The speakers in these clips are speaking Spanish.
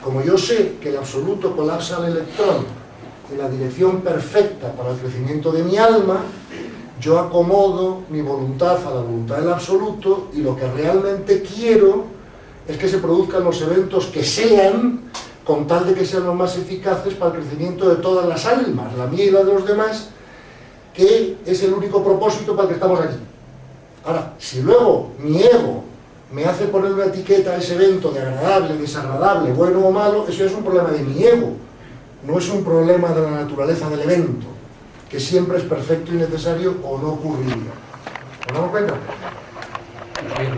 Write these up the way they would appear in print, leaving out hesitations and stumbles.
como yo sé que el absoluto colapsa al electrón en la dirección perfecta para el crecimiento de mi alma, yo acomodo mi voluntad a la voluntad del absoluto, y lo que realmente quiero es que se produzcan los eventos que sean, con tal de que sean los más eficaces para el crecimiento de todas las almas, la mía y la de los demás, que es el único propósito para el que estamos aquí. Ahora, si luego mi ego me hace poner una etiqueta a ese evento de agradable, desagradable, bueno o malo, eso es un problema de mi ego, no es un problema de la naturaleza del evento, que siempre es perfecto y necesario o no ocurriría. ¿Nos damos cuenta?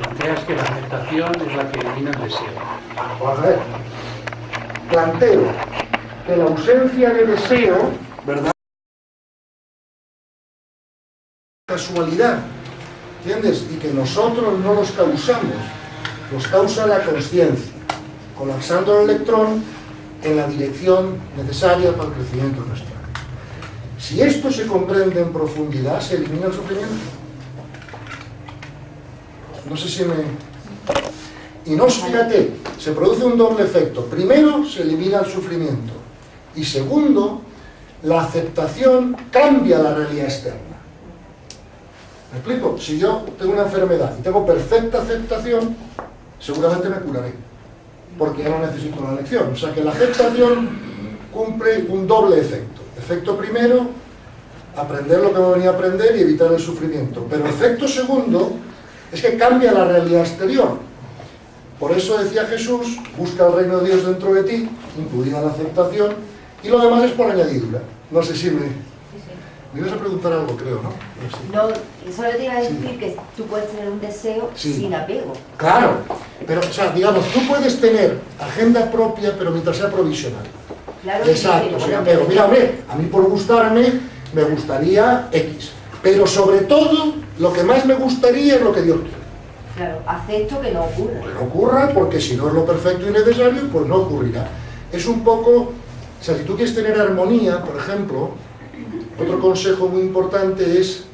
Planteas que la aceptación es la que elimina el deseo. Vamos a ver. Planteo que la ausencia de deseo, ¿verdad?, casualidad, ¿entiendes? Y que nosotros no los causamos, los causa la consciencia, colapsando el electrón en la dirección necesaria para el crecimiento nuestro. Si esto se comprende en profundidad, se elimina el sufrimiento. No sé si me... Y no, fíjate, se produce un doble efecto. Primero, se elimina el sufrimiento. Y segundo, la aceptación cambia la realidad externa. ¿Me explico? Si yo tengo una enfermedad y tengo perfecta aceptación, seguramente me curaré, porque ya no necesito una lección. O sea que la aceptación cumple un doble efecto. Efecto primero, aprender lo que me venía a aprender y evitar el sufrimiento. Pero efecto segundo es que cambia la realidad exterior. Por eso decía Jesús, busca el reino de Dios dentro de ti, incluida la aceptación, y lo demás es por añadidura. No sé si me... Me ibas a preguntar algo, creo, ¿no? No, solo te iba a decir que tú puedes tener un deseo sin apego. Claro, pero, o sea, digamos, tú puedes tener agenda propia, pero mientras sea provisional. Claro, exacto, sin apego. Mira, hombre, a mí por gustarme, me gustaría X. Pero sobre todo, lo que más me gustaría es lo que Dios quiere. Claro, acepto que no ocurra. Que no ocurra, porque si no es lo perfecto y necesario, pues no ocurrirá. Es un poco, o sea, si tú quieres tener armonía, por ejemplo, otro consejo muy importante es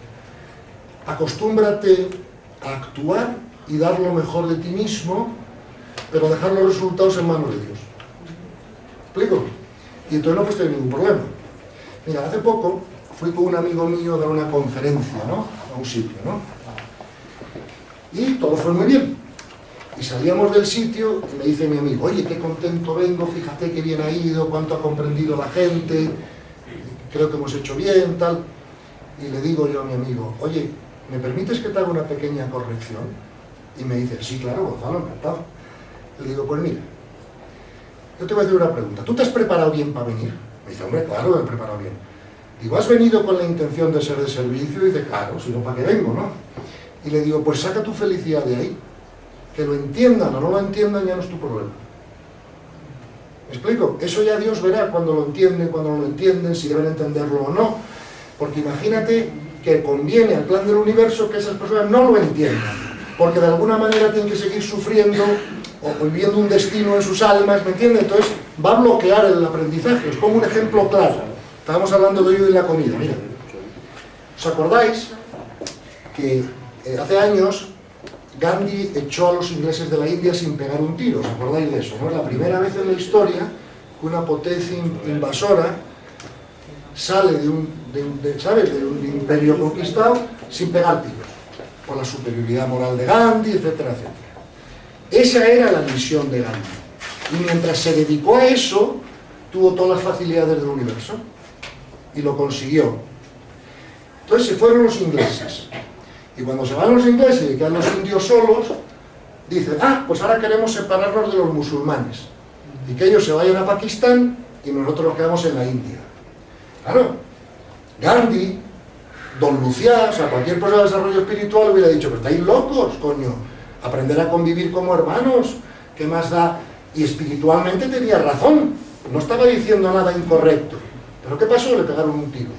acostúmbrate a actuar y dar lo mejor de ti mismo, pero dejar los resultados en manos de Dios. ¿Me explico? Y entonces no puedes tener ningún problema. Mira, hace poco fui con un amigo mío a dar una conferencia, ¿no?, a un sitio, ¿no? Y todo fue muy bien. Y salíamos del sitio y me dice mi amigo, oye, qué contento vengo, fíjate qué bien ha ido, cuánto ha comprendido la gente, creo que hemos hecho bien, tal. Y le digo yo a mi amigo, oye, ¿me permites que te haga una pequeña corrección? Y me dice, sí, claro, Gonzalo, encantado. Le digo, pues mira, yo te voy a hacer una pregunta. ¿Tú te has preparado bien para venir? Me dice, hombre, claro, me he preparado bien. Digo, ¿has venido con la intención de ser de servicio? Y dice, claro, si no, ¿para qué vengo, no? Y le digo, pues saca tu felicidad de ahí. Que lo entiendan o no lo entiendan ya no es tu problema. ¿Me explico? Eso ya Dios verá cuando lo entienden, cuando no lo entienden, si deben entenderlo o no. Porque imagínate que conviene al plan del universo que esas personas no lo entiendan, porque de alguna manera tienen que seguir sufriendo o viviendo un destino en sus almas, ¿me entiendes? Entonces va a bloquear el aprendizaje. Os pongo un ejemplo claro. Estábamos hablando de hoy de la comida. Mira, ¿os acordáis que hace años Gandhi echó a los ingleses de la India sin pegar un tiro? ¿Os acordáis de eso, no? Es la primera vez en la historia que una potencia invasora sale de un imperio conquistado sin pegar tiros, por la superioridad moral de Gandhi, etcétera, etcétera. Esa era la misión de Gandhi. Y mientras se dedicó a eso, tuvo todas las facilidades del universo. Y lo consiguió. Entonces se fueron los ingleses. Y cuando se van los ingleses y quedan los indios solos, dicen, pues ahora queremos separarnos de los musulmanes. Y que ellos se vayan a Pakistán y nosotros nos quedamos en la India. Claro, Gandhi, Don Luciá, o sea, cualquier persona de desarrollo espiritual hubiera dicho, pero estáis locos, coño, aprender a convivir como hermanos, ¿qué más da? Y espiritualmente tenía razón, no estaba diciendo nada incorrecto. ¿Pero qué pasó? Le pegaron un tiro.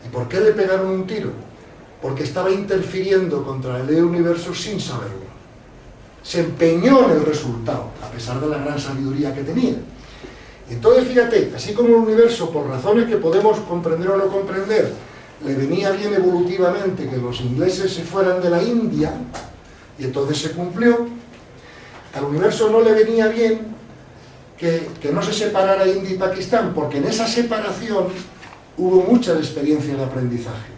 ¿Y por qué le pegaron un tiro? Porque estaba interfiriendo contra la ley del universo sin saberlo. Se empeñó en el resultado, a pesar de la gran sabiduría que tenía. Entonces, fíjate, así como el universo, por razones que podemos comprender o no comprender, le venía bien evolutivamente que los ingleses se fueran de la India, y entonces se cumplió, Al universo no le venía bien que no se separara India y Pakistán, porque en esa separación hubo muchas experiencias de aprendizaje.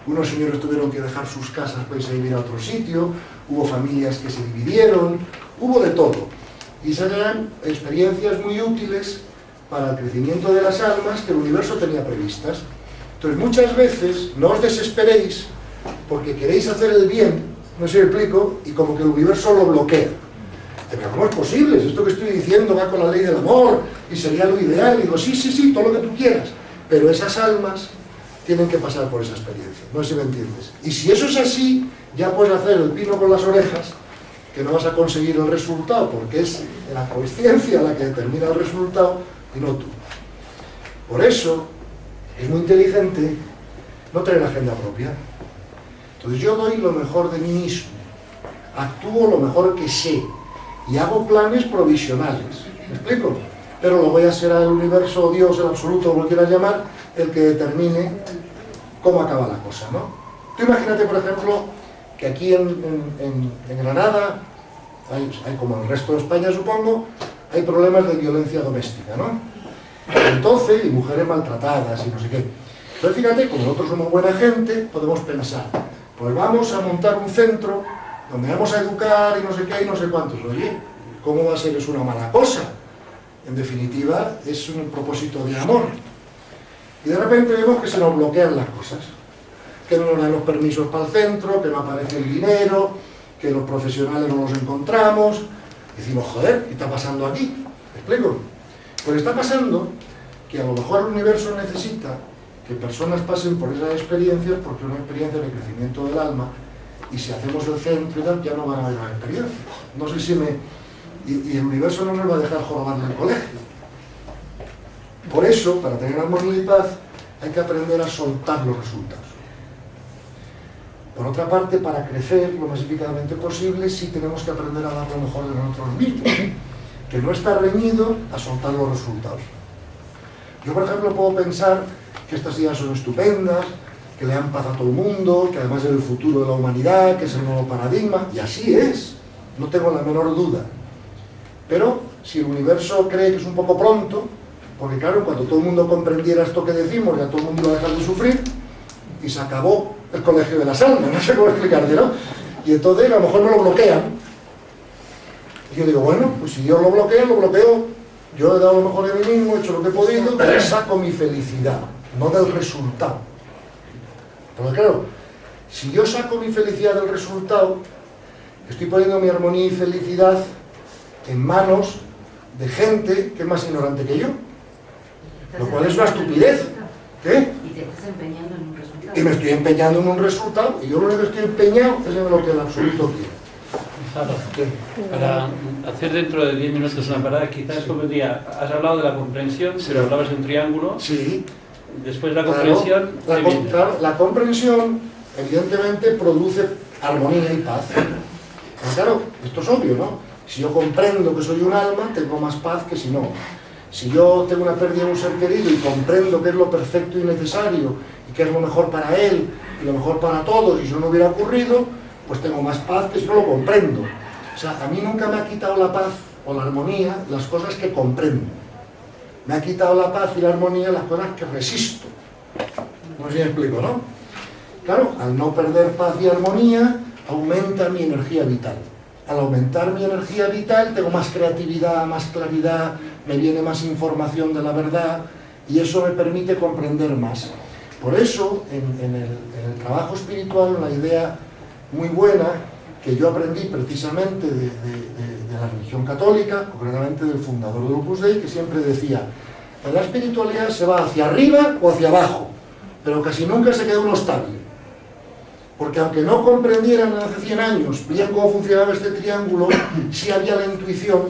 Unos señores tuvieron que dejar sus casas para irse a vivir a otro sitio, hubo familias que se dividieron, hubo de todo. Y esas eran experiencias muy útiles para el crecimiento de las almas que el universo tenía previstas. Entonces, muchas veces no os desesperéis porque queréis hacer el bien, no sé si me explico, y como que el universo lo bloquea. Pero ¿cómo es posible? Si esto que estoy diciendo va con la ley del amor y sería lo ideal. Y digo, sí, todo lo que tú quieras. Pero esas almas tienen que pasar por esa experiencia, no sé si me entiendes. Y si eso es así, ya puedes hacer el pino con las orejas, que no vas a conseguir el resultado, porque es la conciencia la que determina el resultado y no tú. Por eso es muy inteligente no tener agenda propia. Entonces yo doy lo mejor de mí mismo, actúo lo mejor que sé y hago planes provisionales. ¿Me explico? Pero lo voy a ser al universo, Dios, el absoluto, como lo quieras llamar, el que determine cómo acaba la cosa, ¿no? Tú imagínate, por ejemplo, que aquí en Granada, hay como en el resto de España, supongo, hay problemas de violencia doméstica, ¿no? Entonces, y mujeres maltratadas y no sé qué. Entonces, fíjate, como nosotros somos buena gente, podemos pensar, pues vamos a montar un centro donde vamos a educar y no sé qué y no sé cuántos. Oye, ¿cómo va a ser eso una mala cosa? En definitiva, es un propósito de amor. Y de repente vemos que se nos bloquean las cosas, que no nos dan los permisos para el centro, que no aparece el dinero, que los profesionales no los encontramos. Decimos, joder, ¿qué está pasando aquí? ¿Me explico? Pues está pasando que a lo mejor el universo necesita que personas pasen por esas experiencias, porque es una experiencia de crecimiento del alma, y si hacemos el centro y tal, ya no van a haber las experiencias. No sé si me... Y el universo no nos va a dejar jorobar en el colegio. Por eso, para tener armonía y paz, hay que aprender a soltar los resultados. Por otra parte, para crecer lo más eficazmente posible, sí tenemos que aprender a dar lo mejor de nosotros mismos, que no está reñido a soltar los resultados. Yo, por ejemplo, puedo pensar que estas ideas son estupendas, que le dan paz a todo el mundo, que además es el futuro de la humanidad, que es el nuevo paradigma, y así es, no tengo la menor duda. Pero si el universo cree que es un poco pronto, porque claro, cuando todo el mundo comprendiera esto que decimos, ya todo el mundo iba a dejar de sufrir, y se acabó el colegio de las almas, no sé cómo explicarte, ¿no? Y entonces a lo mejor me lo bloquean. Y yo digo, bueno, pues si Dios lo bloquea, lo bloqueo. Yo he dado lo mejor de mí mismo, he hecho lo que he podido, pero saco mi felicidad, no del resultado. Porque claro, si yo saco mi felicidad del resultado, estoy poniendo mi armonía y felicidad en manos de gente que es más ignorante que yo. Lo cual es una estupidez. ¿Qué? Y te estás empeñando en un resultado. Y me estoy empeñando en un resultado, y yo lo único que estoy empeñado es en lo que el absoluto quiere. Para hacer dentro de 10 minutos una parada, quizás convendría, has hablado de la comprensión, pero hablabas de un triángulo. Sí. Después la comprensión. Claro, la comprensión, evidentemente, produce armonía y paz. Pero claro, esto es obvio, ¿no? Si yo comprendo que soy un alma, tengo más paz que si no. Si yo tengo una pérdida de un ser querido y comprendo que es lo perfecto y necesario, y que es lo mejor para él, y lo mejor para todos, y si no hubiera ocurrido, pues tengo más paz que si no lo comprendo. O sea, a mí nunca me ha quitado la paz o la armonía las cosas que comprendo. Me ha quitado la paz y la armonía las cosas que resisto. No sé si me explico, ¿no? Claro, al no perder paz y armonía, aumenta mi energía vital. Al aumentar mi energía vital, tengo más creatividad, más claridad, me viene más información de la verdad, y eso me permite comprender más. Por eso, en el trabajo espiritual, una idea muy buena que yo aprendí precisamente de la religión católica, concretamente del fundador del Opus Dei, que siempre decía, en la espiritualidad se va hacia arriba o hacia abajo, pero casi nunca se queda uno estable. Porque aunque no comprendieran hace 100 años bien cómo funcionaba este triángulo, sí había la intuición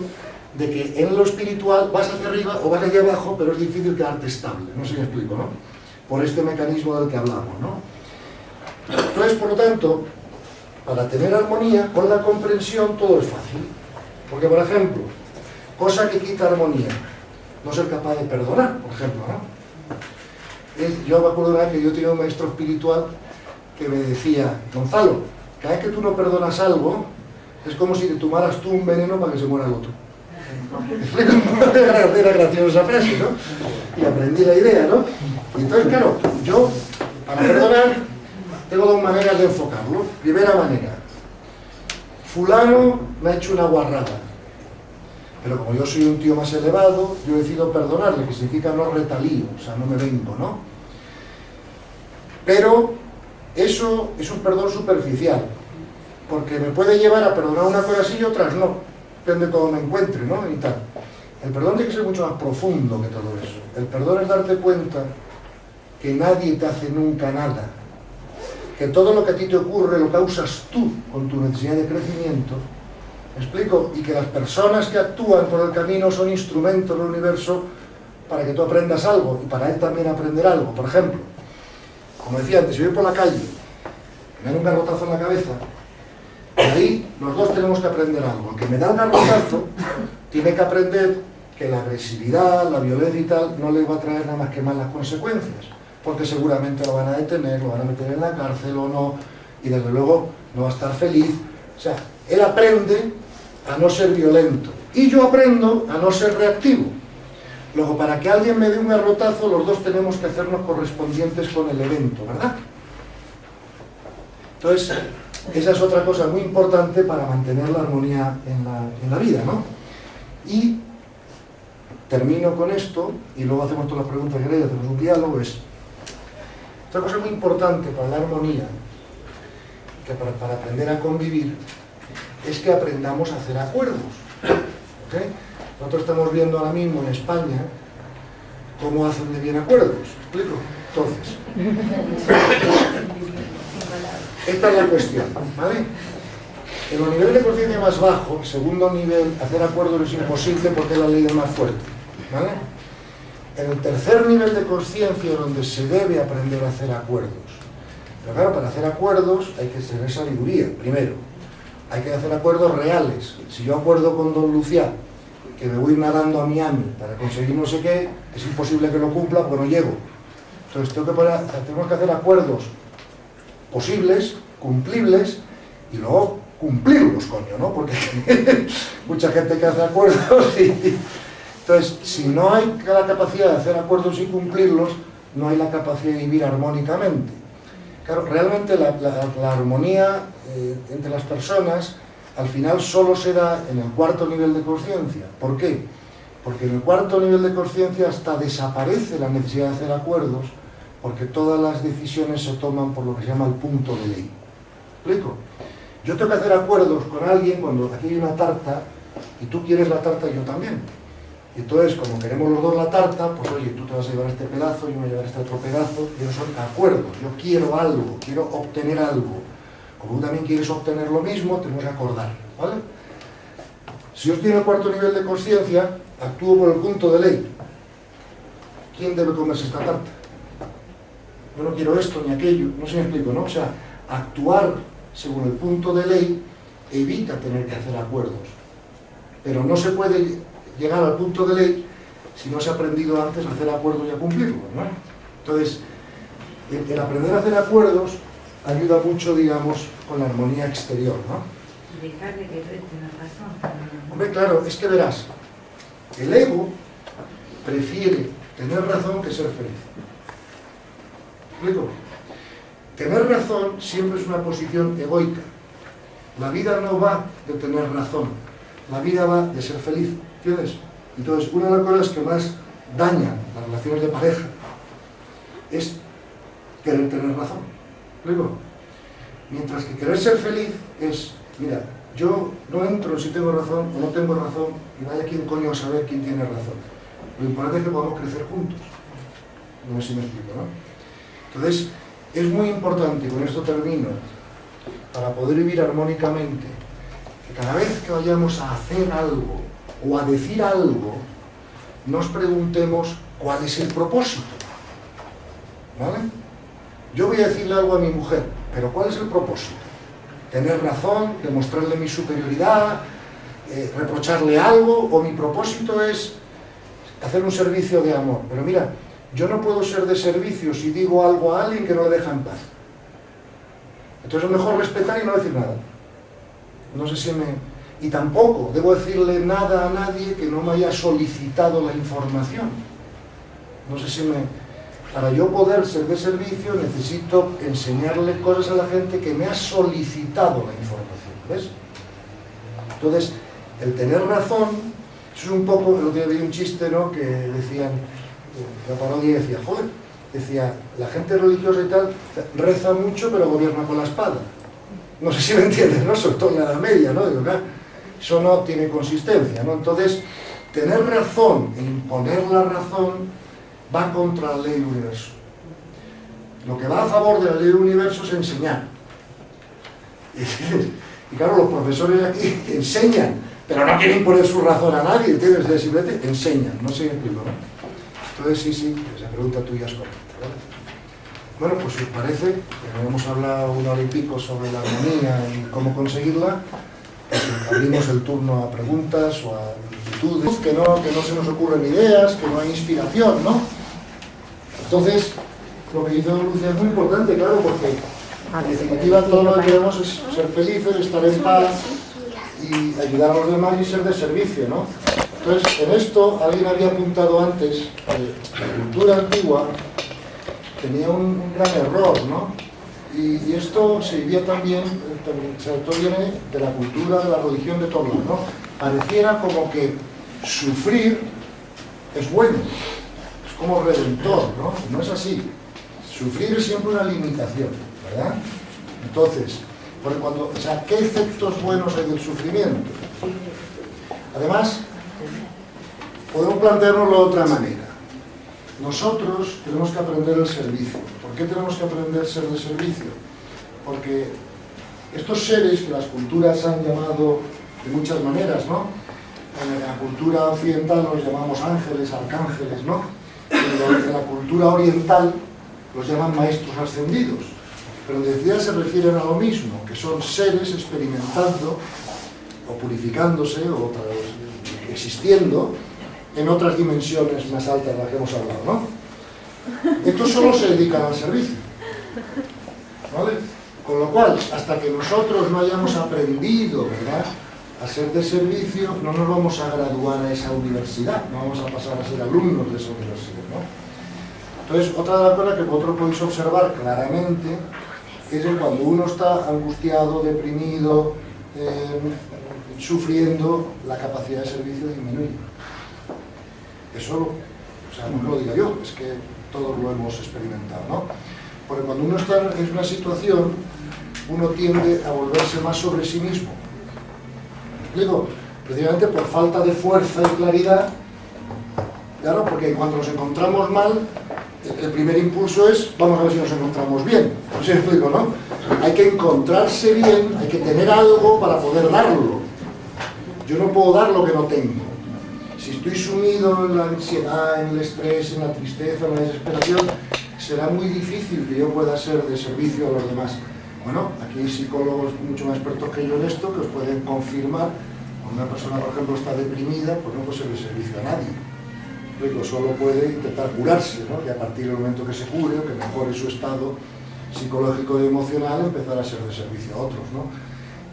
de que en lo espiritual vas hacia arriba o vas hacia abajo, pero es difícil quedarte estable. No sé si me explico, ¿no? Por este mecanismo del que hablamos, ¿no? Entonces, por lo tanto, para tener armonía, con la comprensión todo es fácil. Porque, por ejemplo, cosa que quita armonía, no ser capaz de perdonar, por ejemplo, ¿no? Yo me acuerdo una vez que yo tenía un maestro espiritual que me decía, Gonzalo, cada vez que tú no perdonas algo, Es como si te tomaras tú un veneno para que se muera el otro. Era graciosa esa frase, ¿no? Y aprendí la idea, ¿no? Y entonces, claro, yo, para perdonar, tengo dos maneras de enfocarlo. Primera manera, fulano me ha hecho una guarrada, pero como yo soy un tío más elevado, yo decido perdonarle, que significa no retalío, o sea, no me vengo, ¿no? Pero eso es un perdón superficial, porque me puede llevar a perdonar una cosa así y otras no, depende de cómo me encuentre, ¿no? Y tal. El perdón tiene que ser mucho más profundo que todo eso. El perdón es darte cuenta que nadie te hace nunca nada, que todo lo que a ti te ocurre lo causas tú con tu necesidad de crecimiento, ¿me explico? Y que las personas que actúan por el camino son instrumentos del universo para que tú aprendas algo y para él también aprender algo. Por ejemplo, como decía antes, si voy por la calle, me dan un garrotazo en la cabeza, y ahí los dos tenemos que aprender algo. El que me da el garrotazo tiene que aprender que la agresividad, la violencia y tal no le va a traer nada más que malas consecuencias, porque seguramente lo van a detener, lo van a meter en la cárcel o no, y desde luego no va a estar feliz. O sea, él aprende a no ser violento y yo aprendo a no ser reactivo. Luego, para que alguien me dé un garrotazo, los dos tenemos que hacernos correspondientes con el evento, ¿verdad? Entonces, esa es otra cosa muy importante para mantener la armonía en la vida, ¿no? Y termino con esto, y luego hacemos todas las preguntas que queréis, hacemos un diálogo. Otra cosa muy importante para la armonía, que para aprender a convivir, es que aprendamos a hacer acuerdos, ¿okay? Nosotros estamos viendo ahora mismo en España cómo hacen de bien acuerdos, ¿me explico? Entonces, esta es la cuestión, ¿vale? En los niveles de conciencia más bajos, el segundo nivel, hacer acuerdos es imposible porque es la ley del más fuerte, ¿vale? En el tercer nivel de conciencia es donde se debe aprender a hacer acuerdos. Pero claro, para hacer acuerdos hay que tener sabiduría, primero. Hay que hacer acuerdos reales. Si yo acuerdo con don Lucián que me voy nadando a Miami para conseguir no sé qué, es imposible que lo cumpla porque no llego. Entonces tenemos que hacer acuerdos posibles, cumplibles, y luego cumplirlos, coño, ¿no? Porque mucha gente que hace acuerdos y... Entonces, si no hay la capacidad de hacer acuerdos y cumplirlos, no hay la capacidad de vivir armónicamente. Claro, realmente la armonía entre las personas al final solo se da en el cuarto nivel de conciencia. ¿Por qué? Porque en el cuarto nivel de conciencia hasta desaparece la necesidad de hacer acuerdos, porque todas las decisiones se toman por lo que se llama el punto de ley. ¿Me explico? Yo tengo que hacer acuerdos con alguien cuando aquí hay una tarta y tú quieres la tarta y yo también. Y entonces, como queremos los dos la tarta, pues oye, tú te vas a llevar este pedazo, yo me voy a llevar este otro pedazo, y esos son acuerdos. Yo quiero algo, quiero obtener algo. Como tú también quieres obtener lo mismo, tenemos que acordar, ¿vale? Si yo estoy en el cuarto nivel de conciencia, actúo por el punto de ley. ¿Quién debe comerse esta tarta? Yo no quiero esto ni aquello, no sé si me explico, ¿no? O sea, actuar según el punto de ley evita tener que hacer acuerdos. Pero no se puede llegar al punto de ley si no se ha aprendido antes a hacer acuerdos y a cumplirlos, ¿no? Entonces, el aprender a hacer acuerdos ayuda mucho, digamos, con la armonía exterior, ¿no? Dejarle que él tenga razón. Hombre, claro, es que verás, el ego prefiere tener razón que ser feliz. ¿Me explico? Tener razón siempre es una posición egoica. La vida no va de tener razón, la vida va de ser feliz, ¿entiendes? Entonces, una de las cosas que más dañan las relaciones de pareja es querer tener razón. ¿Me explico? Mientras que querer ser feliz es, mira, yo no entro si tengo razón o no tengo razón, y vaya quien coño a saber quién tiene razón. Lo importante es que podamos crecer juntos. No sé si me explico, ¿no? Entonces, es muy importante, y con esto termino, para poder vivir armónicamente, que cada vez que vayamos a hacer algo o a decir algo, nos preguntemos cuál es el propósito. ¿Vale? Yo voy a decirle algo a mi mujer, pero ¿cuál es el propósito? ¿Tener razón? ¿Demostrarle mi superioridad? ¿Reprocharle algo? ¿O mi propósito es hacer un servicio de amor? Pero mira, yo no puedo ser de servicio si digo algo a alguien que no le deja en paz. Entonces es mejor respetar y no decir nada. No sé si me... Y tampoco debo decirle nada a nadie que no me haya solicitado la información. No sé si me... Para yo poder ser de servicio necesito enseñarle cosas a la gente que me ha solicitado la información, ¿ves? Entonces, el tener razón, eso es un poco, el otro día vi un chiste, ¿no?, que decían, la parodia decía, joder, decía, la gente religiosa y tal, reza mucho pero gobierna con la espada. No sé si me entiendes, ¿no? Sobre todo en la Edad Media, ¿no? Digo, claro, eso no tiene consistencia, ¿no? Entonces, tener razón e imponer la razón va contra la ley del universo. Lo que va a favor de la ley del universo es enseñar. Y claro, los profesores aquí enseñan, pero no quieren imponer su razón a nadie, ¿entiendes? Simplemente enseñan, no sé si me explico, ¿no? Entonces sí, esa pregunta tuya es correcta, ¿vale? Bueno, pues si os parece, que hemos hablado 1 hora y pico sobre la armonía y cómo conseguirla, pues abrimos el turno a preguntas o a inquietudes, que no se nos ocurren ideas, que no hay inspiración, ¿no? Entonces, lo que hizo Lucia es muy importante, claro, porque en definitiva todo lo que queremos es ser felices, estar en paz y ayudar a los demás y ser de servicio, ¿no? Entonces, en esto alguien había apuntado antes que la cultura antigua tenía un gran error, ¿no? Y esto se vivía también, o sea, esto viene de la cultura, de la religión de todos lados, ¿no? Pareciera como que sufrir es bueno, es como redentor, ¿no? No es así. Sufrir es siempre una limitación, ¿verdad? Entonces, porque o sea, ¿qué efectos buenos hay del sufrimiento? Además, podemos planteárnoslo de otra manera. Nosotros tenemos que aprender el servicio. ¿Por qué tenemos que aprender a ser de servicio? Porque estos seres que las culturas han llamado de muchas maneras, ¿no? En la cultura occidental los llamamos ángeles, arcángeles, ¿no? En la cultura oriental los llaman maestros ascendidos. Pero en definitiva se refieren a lo mismo, que son seres experimentando o purificándose o existiendo en otras dimensiones más altas de las que hemos hablado, ¿no? Estos solo se dedican al servicio, ¿vale? Con lo cual, hasta que nosotros no hayamos aprendido, ¿verdad?, a ser de servicio, no nos vamos a graduar a esa universidad, no vamos a pasar a ser alumnos de esa universidad, ¿no? Entonces, otra de las cosas que vosotros podéis observar claramente es que cuando uno está angustiado, deprimido, sufriendo, la capacidad de servicio disminuye. Eso, o sea, no lo digo yo, es que todos lo hemos experimentado, ¿no? Porque cuando uno está en una situación, uno tiende a volverse más sobre sí mismo. ¿Me explico? Precisamente por falta de fuerza y claridad, claro, porque cuando nos encontramos mal, el primer impulso es, vamos a ver si nos encontramos bien. No sé si me explico, ¿no? Hay que encontrarse bien, hay que tener algo para poder darlo. Yo no puedo dar lo que no tengo. Si estoy sumido en la ansiedad, en el estrés, en la tristeza, en la desesperación, será muy difícil que yo pueda ser de servicio a los demás. Bueno, aquí hay psicólogos mucho más expertos que yo en esto que os pueden confirmar. Cuando una persona, por ejemplo, está deprimida, pues no puede ser de servicio a nadie. Luego solo puede intentar curarse, ¿no? Y a partir del momento que se cure o que mejore su estado psicológico y emocional, empezar a ser de servicio a otros, ¿no?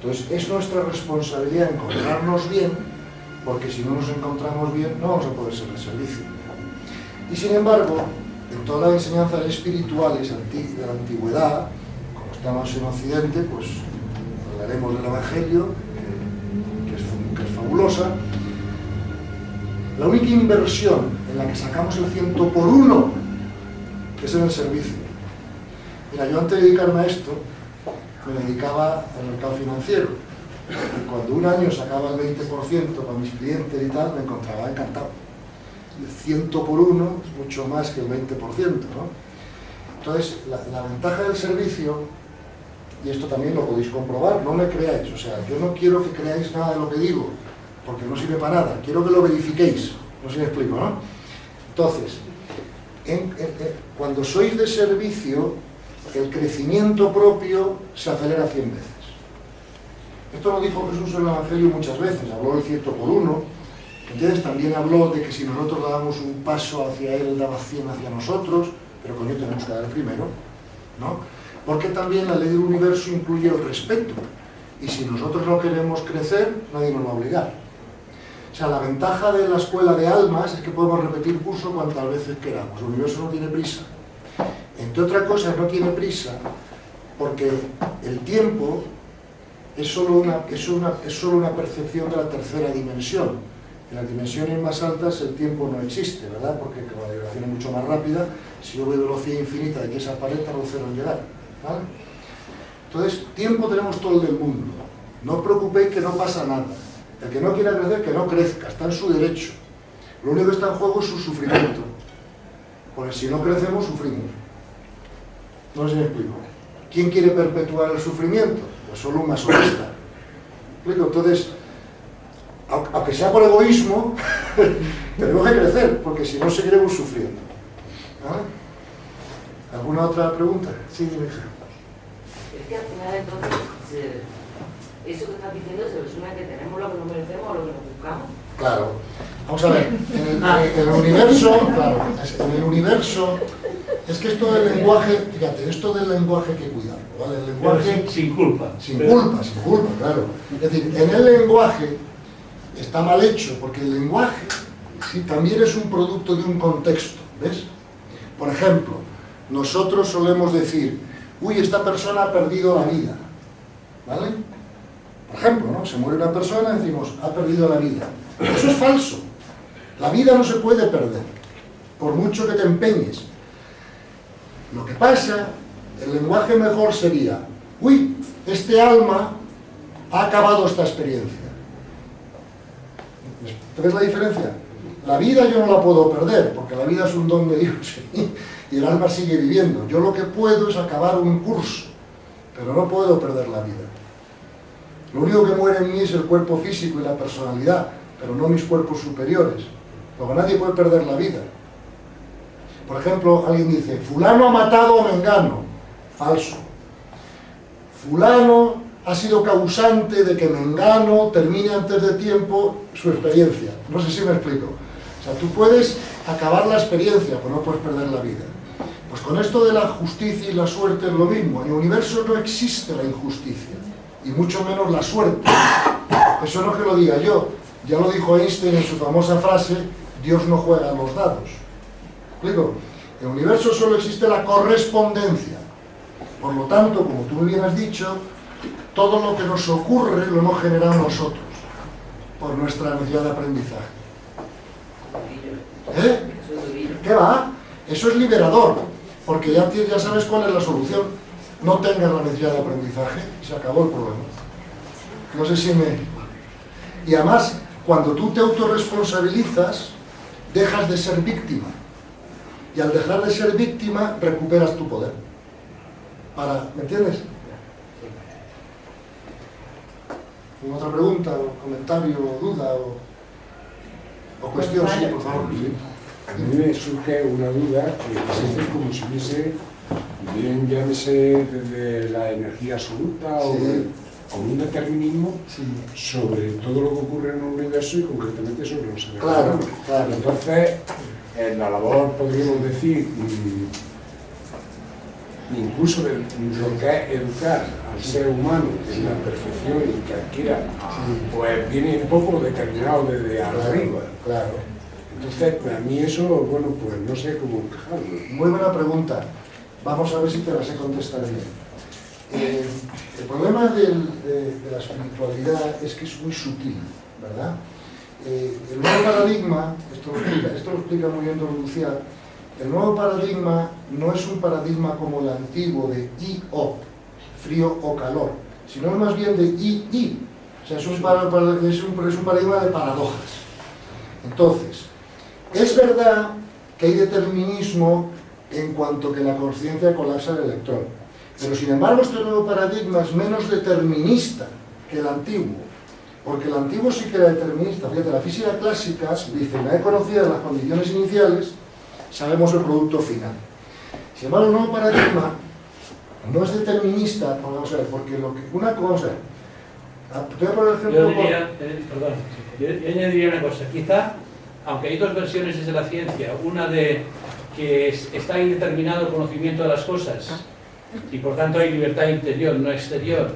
Entonces, es nuestra responsabilidad encontrarnos bien, porque si no nos encontramos bien, no vamos a poder ser de servicio. Y sin embargo, en todas las enseñanzas espirituales de la antigüedad, como estamos en Occidente, pues hablaremos del Evangelio, que es fabulosa. La única inversión en la que sacamos el 100 por 1 es en el servicio. Mira, yo antes de dedicarme a esto, me dedicaba al mercado financiero. Y cuando un año sacaba el 20% para mis clientes y tal, me encontraba encantado. El 100 por 1 es mucho más que el 20%, ¿no? Entonces, la ventaja del servicio, y esto también lo podéis comprobar, no me creáis, o sea, yo no quiero que creáis nada de lo que digo, porque no sirve para nada, quiero que lo verifiquéis, no sé si me explico, ¿no? Entonces, cuando sois de servicio, el crecimiento propio se acelera 100 veces. Esto lo dijo Jesús en el Evangelio muchas veces, habló del 100 por 1, entonces también habló de que si nosotros dábamos un paso hacia Él, Él daba 100 hacia nosotros, pero con ello tenemos que dar el primero, ¿no? Porque también la ley del universo incluye el respeto. Y si nosotros no queremos crecer, nadie nos va a obligar. O sea, la ventaja de la escuela de almas es que podemos repetir curso cuantas veces queramos. El universo no tiene prisa. Entre otras cosas, no tiene prisa porque el tiempo es solo una percepción de la tercera dimensión. En las dimensiones más altas el tiempo no existe, ¿verdad? Porque como la vibración es mucho más rápida, si yo voy a velocidad infinita de que esa pared tarda 0 en llegar, ¿vale? Entonces, tiempo tenemos todo el del mundo. No os preocupéis que no pasa nada. El que no quiera crecer, que no crezca, está en su derecho. Lo único que está en juego es su sufrimiento. Porque si no crecemos, sufrimos. No sé si me explico. ¿Quién quiere perpetuar el sufrimiento? Pues solo un masoquista. ¿Me explico? Entonces, aunque sea por egoísmo, tenemos que crecer, porque si no seguiremos sufriendo. ¿Vale? ¿Alguna otra pregunta? Sí, mi hija. Es que al final entonces, eso que estás diciendo se resume a que tenemos lo que nos merecemos o lo que nos buscamos. Claro. Vamos a ver, en el universo, claro, en el universo, es que esto del lenguaje, fíjate, esto del lenguaje hay que cuidarlo, ¿vale? El lenguaje... Sin culpa. Sin culpa, claro. Es decir, en el lenguaje está mal hecho, porque el lenguaje sí, también es un producto de un contexto, ¿ves? Por ejemplo, nosotros solemos decir, uy, esta persona ha perdido la vida, ¿vale? Por ejemplo, ¿no? Se muere una persona y decimos, ha perdido la vida. Eso es falso. La vida no se puede perder, por mucho que te empeñes. Lo que pasa, el lenguaje mejor sería, uy, este alma ha acabado esta experiencia. ¿Ves la diferencia? La vida yo no la puedo perder, porque la vida es un don de Dios y el alma sigue viviendo. Yo lo que puedo es acabar un curso, pero no puedo perder la vida. Lo único que muere en mí es el cuerpo físico y la personalidad, pero no mis cuerpos superiores, porque nadie puede perder la vida. Por ejemplo, alguien dice, fulano ha matado a Mengano. Falso. Fulano ha sido causante de que Mengano termine antes de tiempo su experiencia. No sé si me explico. O sea, tú puedes acabar la experiencia, pero no puedes perder la vida. Pues con esto de la justicia y la suerte es lo mismo. En el universo no existe la injusticia, y mucho menos la suerte. Eso no es que lo diga yo, ya lo dijo Einstein en su famosa frase, Dios no juega a los dados. ¿Me explico? En el universo solo existe la correspondencia. Por lo tanto, como tú muy bien has dicho, todo lo que nos ocurre lo hemos generado nosotros, por nuestra necesidad de aprendizaje. ¿Eh? ¿Qué va? Eso es liberador, porque ya sabes cuál es la solución. No tengas la necesidad de aprendizaje y se acabó el problema. No sé si me... Y además, cuando tú te autorresponsabilizas, dejas de ser víctima. Y al dejar de ser víctima, recuperas tu poder. ¿Me entiendes? ¿Alguna otra pregunta, o comentario, o duda, o cuestión? Sí, por favor. A mí me surge una duda que es como si hubiese, bien llámese desde la energía absoluta o un determinismo sobre todo lo que ocurre en el universo y concretamente sobre los seres humanos. Claro. Entonces, en la labor, podríamos decir, incluso de lo que es educar al ser humano en la perfección y que adquiera, pues viene un poco determinado desde arriba. Claro. Entonces, para mí eso, bueno, pues no sé cómo encajarlo. Muy buena pregunta. Vamos a ver si te la sé contestar bien. El problema de la espiritualidad es que es muy sutil, ¿verdad? El nuevo paradigma, esto lo explica muy bien Don Lucián, el nuevo paradigma no es un paradigma como el antiguo de I-O, frío o calor, sino es más bien de I-I. O sea, es un paradigma de paradojas. Entonces, es verdad que hay determinismo en cuanto que la conciencia colapsa el electrón, pero sin embargo este nuevo paradigma es menos determinista que el antiguo, porque el antiguo sí que era determinista. Fíjate, la física clásica dice, una vez conocidas las condiciones iniciales, sabemos el producto final. Sin embargo, el nuevo paradigma no es determinista, vamos a ver, porque vamos a ver, te voy a poner ejemplo. Yo añadiría una cosa, quizá, aunque hay dos versiones desde la ciencia, una de que está indeterminado el conocimiento de las cosas y por tanto hay libertad interior, no exterior,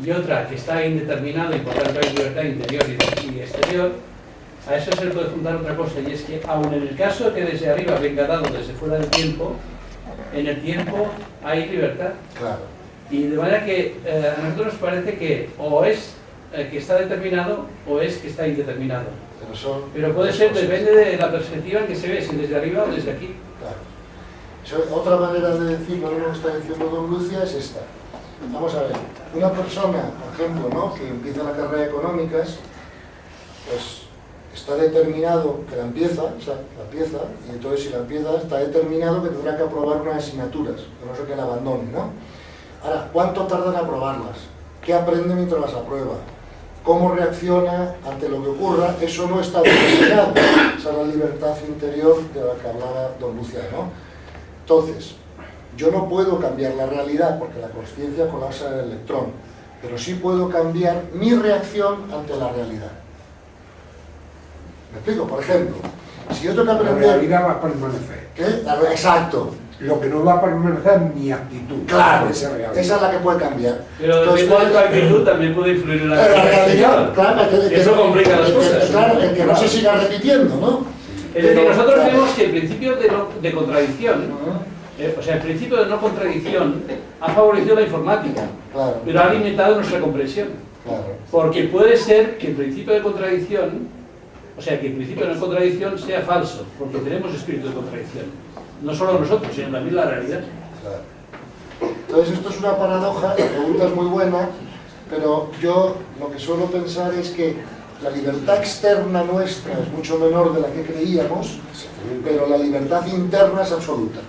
y otra que está indeterminado y por tanto hay libertad interior y exterior, a eso se le puede juntar otra cosa, y es que aun en el caso de que desde arriba venga dado desde fuera del tiempo, en el tiempo hay libertad. Claro. Y de manera que a nosotros nos parece que o es que está determinado o es que está indeterminado. Pero puede ser, depende de la perspectiva en que se ve, si desde arriba o desde aquí. Claro. Otra manera de decirlo, lo que está diciendo don Lucia, es esta. Vamos a ver, una persona, por ejemplo, ¿no?, que empieza la carrera de económicas, pues está determinado que la empieza, y entonces si la empieza está determinado que tendrá que aprobar unas asignaturas, que no sé que la abandone, ¿no? Ahora, ¿cuánto tarda en aprobarlas? ¿Qué aprende mientras las aprueba? ¿Cómo reacciona ante lo que ocurra? Eso no está determinado. Esa es la libertad interior de la que hablaba don Luciano, ¿no? Entonces, yo no puedo cambiar la realidad porque la consciencia colapsa el electrón, pero sí puedo cambiar mi reacción ante la realidad. ¿Me explico? Por ejemplo, si yo tengo que aprender... La realidad va a permanecer. ¿Qué? Exacto. Lo que no va a permanecer es mi actitud. Claro, esa es la que puede cambiar. Pero depende de tu actitud también puede influir en la realidad. Claro, eso complica las cosas. Claro, el que no se siga repitiendo, ¿no? Es decir, nosotros vemos que el principio de contradicción, o sea, el principio de no contradicción ha favorecido la informática, claro, pero ha limitado nuestra comprensión. Claro. Porque puede ser que el principio de contradicción, o sea, que el principio de no contradicción sea falso, porque tenemos espíritu de contradicción. No solo nosotros, sino también la realidad. Claro. Entonces esto es una paradoja, la pregunta es muy buena, pero yo lo que suelo pensar es que la libertad externa nuestra es mucho menor de la que creíamos, pero la libertad interna es absoluta.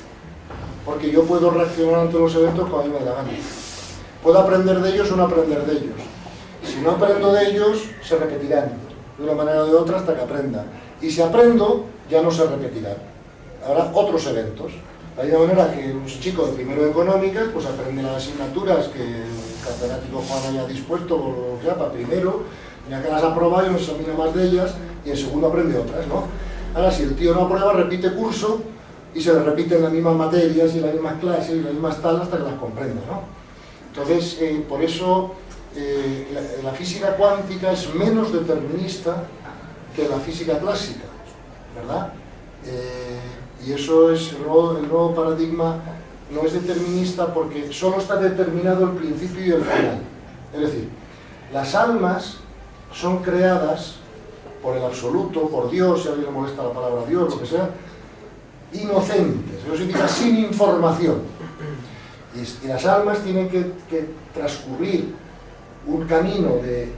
Porque yo puedo reaccionar ante los eventos como a mí me da la gana. Puedo aprender de ellos o no aprender de ellos. Si no aprendo de ellos, se repetirán de una manera o de otra hasta que aprenda. Y si aprendo, ya no se repetirán. Habrá otros eventos. De la manera que un chico de primero de económicas pues aprende las asignaturas que el catedrático Juan haya dispuesto o lo que sea para primero, ya que las aprueba y no examina más de ellas, y en segundo aprende otras, ¿no? Ahora, si el tío no aprueba, repite curso y se le repiten las mismas materias y las mismas clases y las mismas tal hasta que las comprenda, ¿no? Entonces, por eso la física cuántica es menos determinista que la física clásica, ¿verdad? Y eso es el nuevo paradigma, no es determinista porque solo está determinado el principio y el final. Es decir, las almas son creadas por el absoluto, por Dios, si a alguien le molesta la palabra Dios, lo que sea, inocentes, eso significa sin información. Y las almas tienen que transcurrir un camino de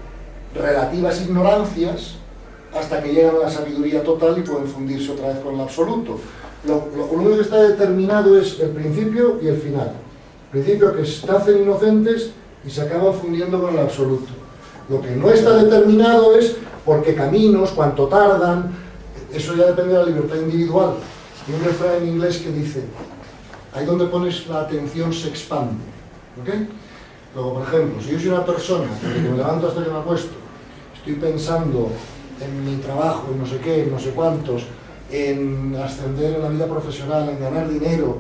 relativas ignorancias hasta que llegan a la sabiduría total y pueden fundirse otra vez con el absoluto. Lo único que está determinado es el principio y el final. El principio que nacen inocentes y se acaban fundiendo con el absoluto. Lo que no está determinado es por qué caminos, cuánto tardan, eso ya depende de la libertad individual. Hay un refrán en inglés que dice, ahí donde pones la atención se expande. ¿Ok? Luego, por ejemplo, si yo soy una persona que me levanto hasta que me acuesto, estoy pensando en mi trabajo, en no sé qué, en no sé cuántos, en ascender en la vida profesional, en ganar dinero,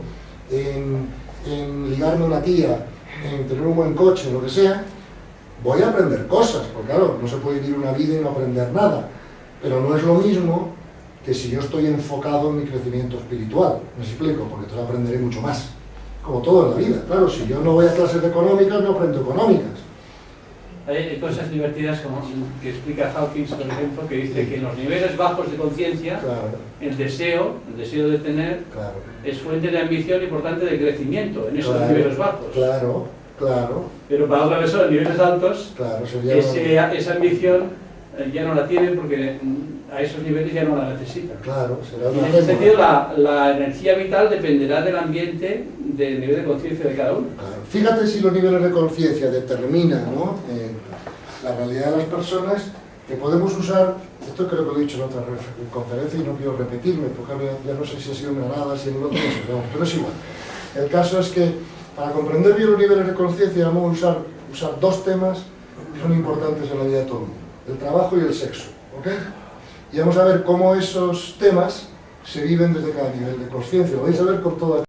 en ligarme a una tía, en tener un buen coche, lo que sea, voy a aprender cosas, porque claro, no se puede vivir una vida y no aprender nada, pero no es lo mismo que si yo estoy enfocado en mi crecimiento espiritual, ¿me explico? Porque entonces aprenderé mucho más, como todo en la vida. Claro, si yo no voy a clases de económicas, no aprendo económicas. Hay cosas divertidas como que explica Hawkins, por ejemplo, que dice que en los niveles bajos de conciencia, claro, el deseo de tener, claro, es fuente de ambición y por tanto de crecimiento en esos claro, niveles bajos. Claro, claro. Pero para otra persona, en niveles altos, Claro, sería esa ambición ya no la tienen porque a esos niveles ya no la necesitan. Claro, será Y en ese sentido, la energía vital dependerá del ambiente, del nivel de conciencia de cada uno. Claro. Fíjate si los niveles de conciencia determinan, ¿no?, la realidad de las personas, que podemos usar, esto creo que lo he dicho en otra conferencia y no quiero repetirme, porque ya no sé si ha sido en Granada, si en otro, no sé, pero es igual. El caso es que, para comprender bien los niveles de conciencia, vamos a usar dos temas que son importantes en la vida de todo el mundo: el trabajo y el sexo, ¿ok? Y vamos a ver cómo esos temas se viven desde cada nivel de conciencia. Lo vais a ver con toda